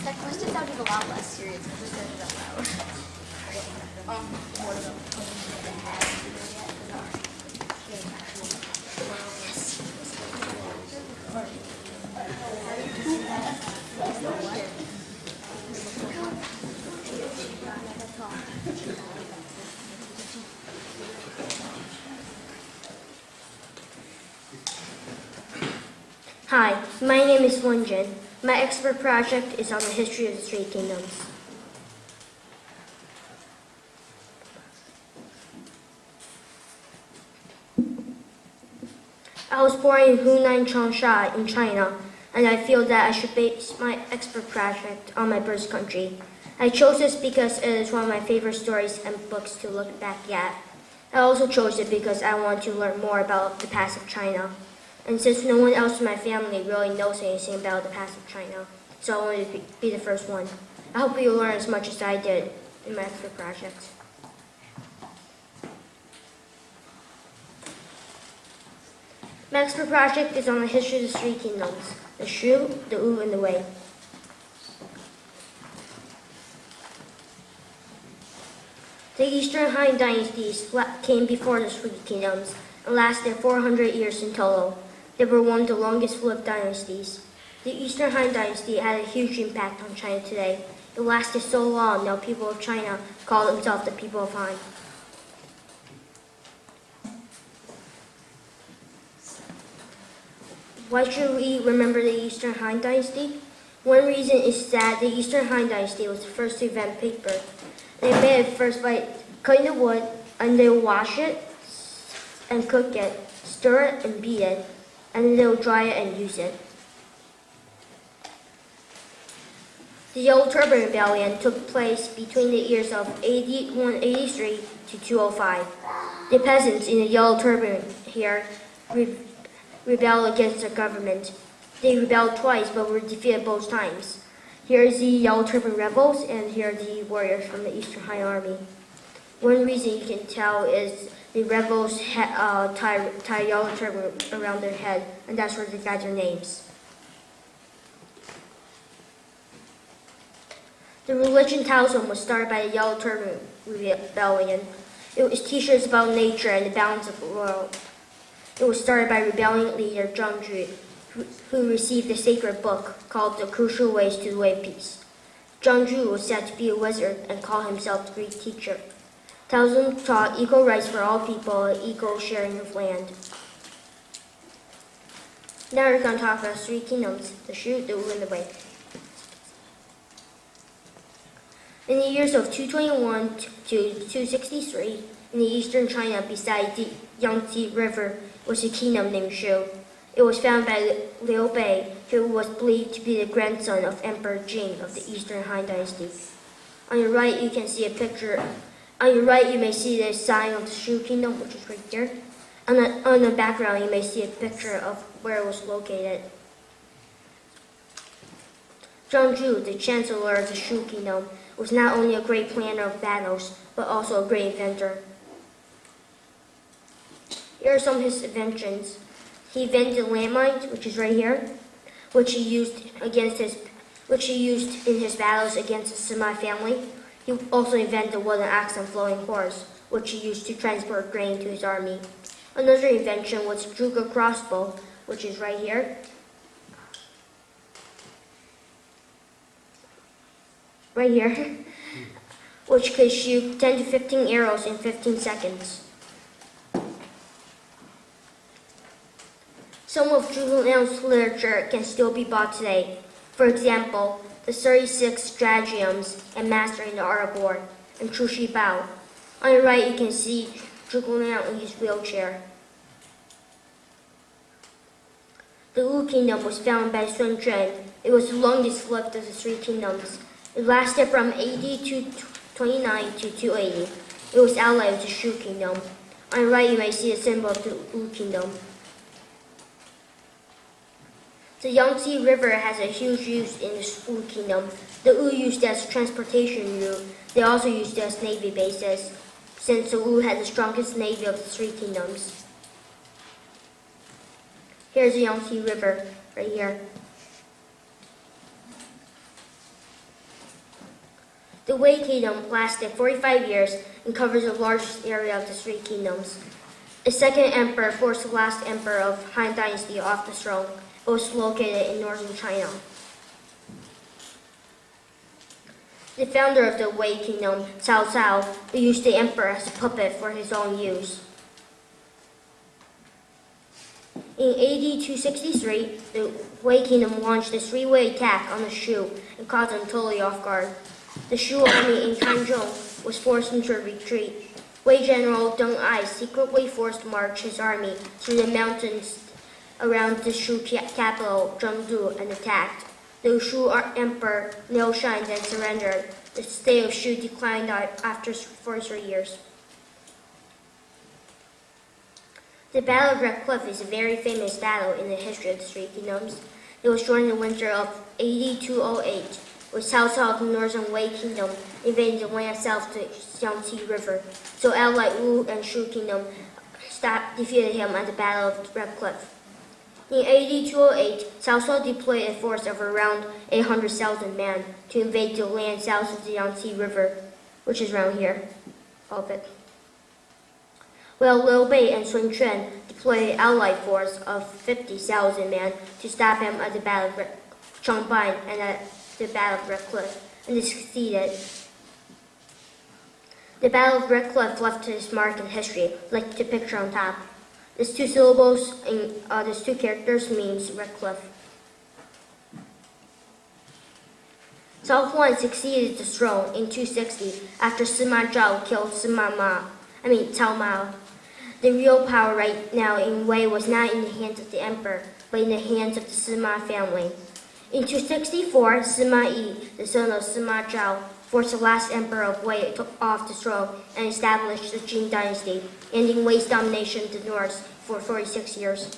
That question sounded a lot less serious. I just said it out loud. What about Hi, my name is Linjun. My expert project is on the history of the Three Kingdoms. I was born in Hunan, Changsha in China, and I feel that I should base my expert project on my birth country. I chose this because it is one of my favorite stories and books to look back at. I also chose it because I want to learn more about the past of China. And since no one else in my family really knows anything about the past of China, so I wanted to be the first one. I hope you learn as much as I did in my expert project. My expert project is on the history of the Three Kingdoms, the Shu, the Wu, and the Wei. The Eastern Han dynasties came before the Three Kingdoms and lasted 400 years in total. They were one of the longest-lived dynasties. The Eastern Han Dynasty had a huge impact on China today. It lasted so long that people of China call themselves the people of Han. Why should we remember the Eastern Han Dynasty? One reason is that the Eastern Han Dynasty was the first to invent paper. They made it first by cutting the wood, and they would wash it and cook it, stir it and beat it, and then they'll dry it and use it. The Yellow Turban Rebellion took place between the years of 183 to 205. The peasants in the Yellow Turban here rebelled against the government. They rebelled twice but were defeated both times. Here is the Yellow Turban rebels, and here are the warriors from the Eastern Han Army. One reason you can tell is the rebels tie yellow turban around their head, and that's where they got their names. The religion Taoism was started by the Yellow Turban Rebellion. It was teachers about nature and the balance of the world. It was started by rebellion leader Zhang Ju, who received a sacred book called The Crucial Ways to the Way of Peace. Zhang Ju was said to be a wizard and called himself the Great Teacher. Taoism taught equal rights for all people and equal sharing of land. Now we're going to talk about Three Kingdoms, the Shu, the Wu, and the Wei. In the years of 221 to 263, in the eastern China beside the Yangtze River was a kingdom named Shu. It was founded by Liu Bei, who was believed to be the grandson of Emperor Jing of the Eastern Han Dynasty. On your right, you can see a picture. On your right, you may see the sign of the Shu Kingdom, which is right here. On the background, you may see a picture of where it was located. Zhang Ju, the chancellor of the Shu Kingdom, was not only a great planner of battles, but also a great inventor. Here are some of his inventions. He invented landmines, which is right here, which he used in his battles against the Sima family. He also invented a wooden axe and flowing horse, which he used to transport grain to his army. Another invention was Zhuge crossbow, which is right here. Right here, which could shoot 10 to 15 arrows in 15 seconds. Some of Zhuge Liang's literature can still be bought today. For example, the 36 stratagems and mastering the art of war, and Chu Shi Bao. On your right, you can see Zhuge Liang in his wheelchair. The Wu Kingdom was founded by Sun Quan. It was the longest lived of the Three Kingdoms. It lasted from AD 229 to 280. It was allied with the Shu Kingdom. On your right, you may see a symbol of the Wu Kingdom. The Yangtze River has a huge use in the Wu Kingdom. The Wu used it as a transportation route. They also used it as navy bases, since the Wu had the strongest navy of the Three Kingdoms. Here's the Yangtze River, right here. The Wei Kingdom lasted 45 years and covers the largest area of the Three Kingdoms. The second emperor forced the last emperor of Han Dynasty off the throne. It was located in northern China. The founder of the Wei Kingdom, Cao Cao, used the emperor as a puppet for his own use. In AD 263, the Wei Kingdom launched a three-way attack on the Shu and caught them totally off guard. The Shu army in Tanzhong was forced into a retreat. Wei General Deng Ai secretly forced march his army through the mountains around the Shu capital, Zhengdu, and attacked. The Shu Emperor Liu Shan then surrendered. The state of Shu declined after 43 years. The Battle of Red Cliff is a very famous battle in the history of the Three Kingdoms. It was during the winter of AD 208, when Cao Cao of the northern Wei Kingdom invaded the land south to Yangtze River. So allied Wu and Shu Kingdom defeated him at the Battle of Red Cliff. In AD 208, Cao Cao deployed a force of around 800,000 men to invade the land south of the Yangtze River, which is around here, all of it. While Liu Bei and Sun Quan deployed an allied force of 50,000 men to stop him at the Battle of Changban and at the Battle of Red Cliff, and they succeeded. The Battle of Red Cliff left its mark in history, like the picture on top. These two syllables and these two characters means Red Cliff. Cao Huan succeeded the throne in 260 after Sima Zhao killed Cao Mao. The real power right now in Wei was not in the hands of the emperor, but in the hands of the Sima family. In 264, Sima Yi, the son of Sima Zhao, forced the last emperor of Wei off the throne and established the Jin dynasty, ending Wei's domination of the north for 46 years.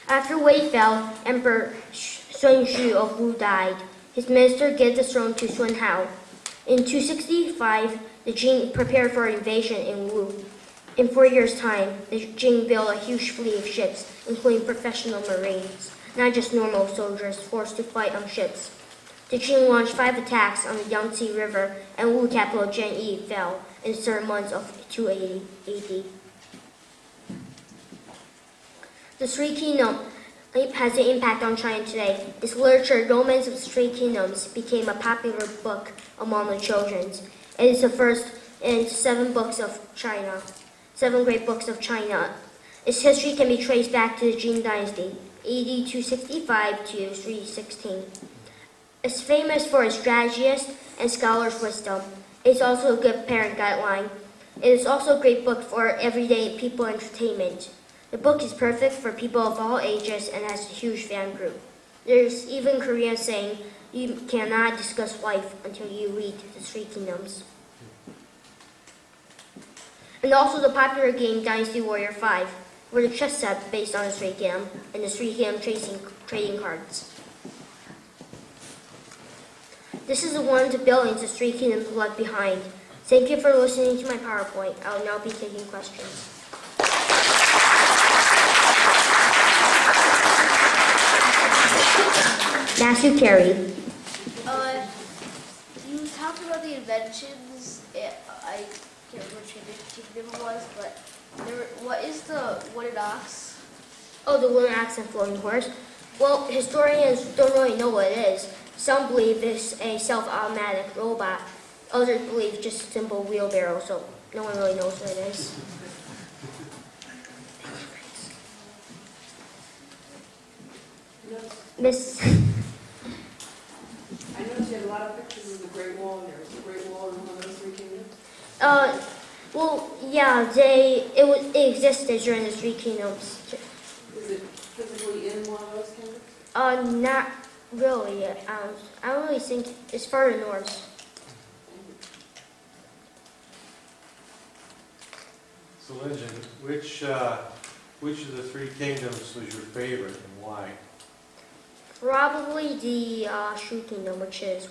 After Wei fell, Emperor Sun Xu of Wu died. His minister gave the throne to Sun Hao. In 265, the Jin prepared for invasion in Wu. In 4 years' time, the Jin built a huge fleet of ships, including professional marines, not just normal soldiers forced to fight on ships. The Jin launched 5 attacks on the Yangtze River, and Wu capital Zhenyi fell in the third month of 280 AD. The Three Kingdoms has an impact on China today. Its literature, Romance of the Three Kingdoms, became a popular book among the children. It is the first in 7 books of China, 7 great books of China. Its history can be traced back to the Jin Dynasty, AD 265 to 316. It's famous for its strategists and scholars' wisdom. It's also a good parent guideline. It is also a great book for everyday people entertainment. The book is perfect for people of all ages and has a huge fan group. There's even Korean saying, you cannot discuss life until you read the Three Kingdoms. And also the popular game Dynasty Warrior 5, where the chess set based on the Three Kingdom and the Three Kingdom trading cards. This is the one of the buildings the Three Kingdoms left behind. Thank you for listening to my PowerPoint. I will now be taking questions. Matthew Carey. You talked about the inventions. I can't remember which kingdom it was, but what is the wooden ox? Oh, the wooden ox and floating horse. Well, historians don't really know what it is. Some believe it's a self-automatic robot. Others believe just a simple wheelbarrow, so no one really knows what it is. Miss. I noticed you had a lot of pictures of the Great Wall, and there was the Great Wall in one of those 3 kingdoms. Well, yeah, it existed during the Three Kingdoms. Is it physically in one of those kingdoms? Not really. I don't really think it's further north. So, Linjun, which of the 3 kingdoms was your favorite and why? Probably the Shu Kingdom, which is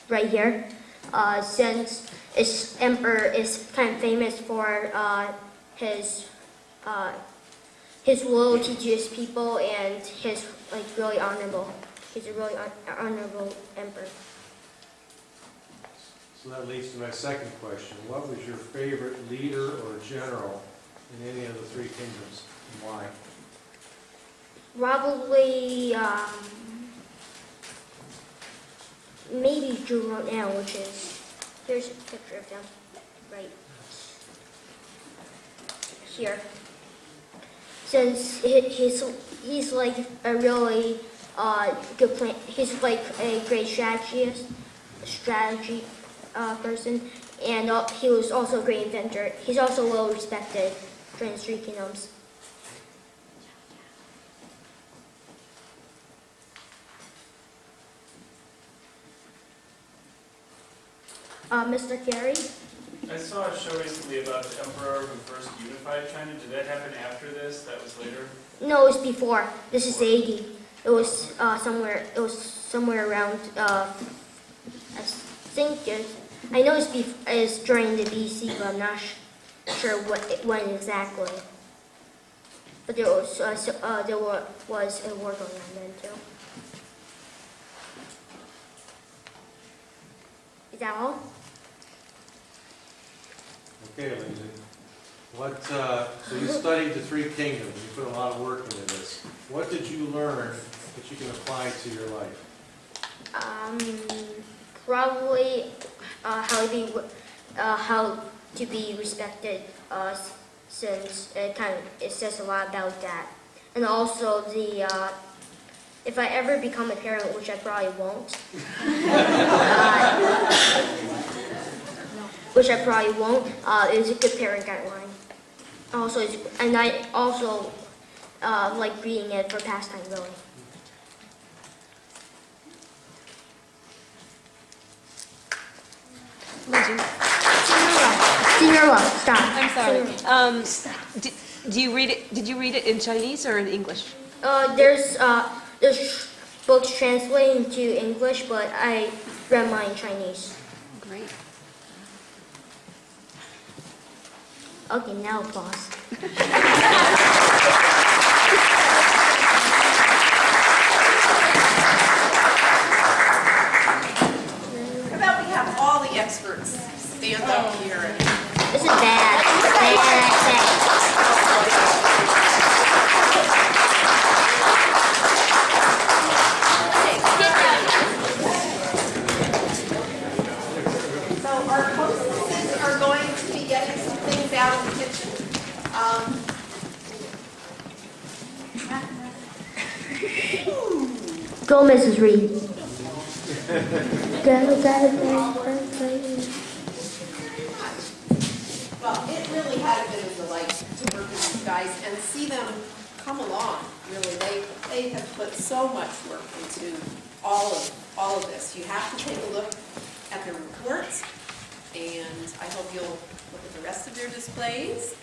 right here. Since its emperor is kind of famous for his his loyalty to his people, and his really honorable. He's a really honorable emperor. So that leads to my second question. What was your favorite leader or general in any of the three kingdoms, and why? Probably maybe Zhuge now, which is here's a picture of him right here. Since he's like a really good plan, he's like a great strategy person, and he was also a great inventor. He's also well respected during the three kingdoms. Mr. Carey? I saw a show recently about the emperor who first unified China. Did that happen after this? That was later? No, it was before. This is 80. It was somewhere. It was somewhere around. I think I know it's during the BC, but I'm not sure when exactly. But there was a war going on then too. Is that all? Okay, Lindsay. So you studied the three kingdoms. You put a lot of work into this. What did you learn that you can apply to your life? Probably how to be respected, since it says a lot about that, and also if I ever become a parent, which I probably won't, is a good parent guideline. Also, and I also like reading it for pastime, really. Cinderella, stop. I'm sorry. Do you read it? Did you read it in Chinese or in English? There's books translated into English, but I read mine in Chinese. Great. Okay, now applause. How about we have all the experts stand up here and This is bad. so our hostesses are going to be getting some things out of the kitchen. Go, Mrs. Reed. Go. Well, it really has been a delight to work with these guys and see them come along. Really, they have put so much work into all of this. You have to take a look at their reports, and I hope you'll look at the rest of their displays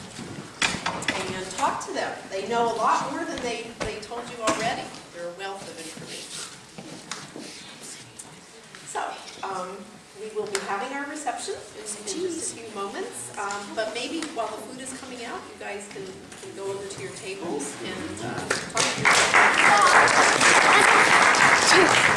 and talk to them. They know a lot more than they told you already. They're a wealth of information. So, we will be having our reception in just a few moments, but maybe while the food is coming out, you guys can go over to your tables and talk to your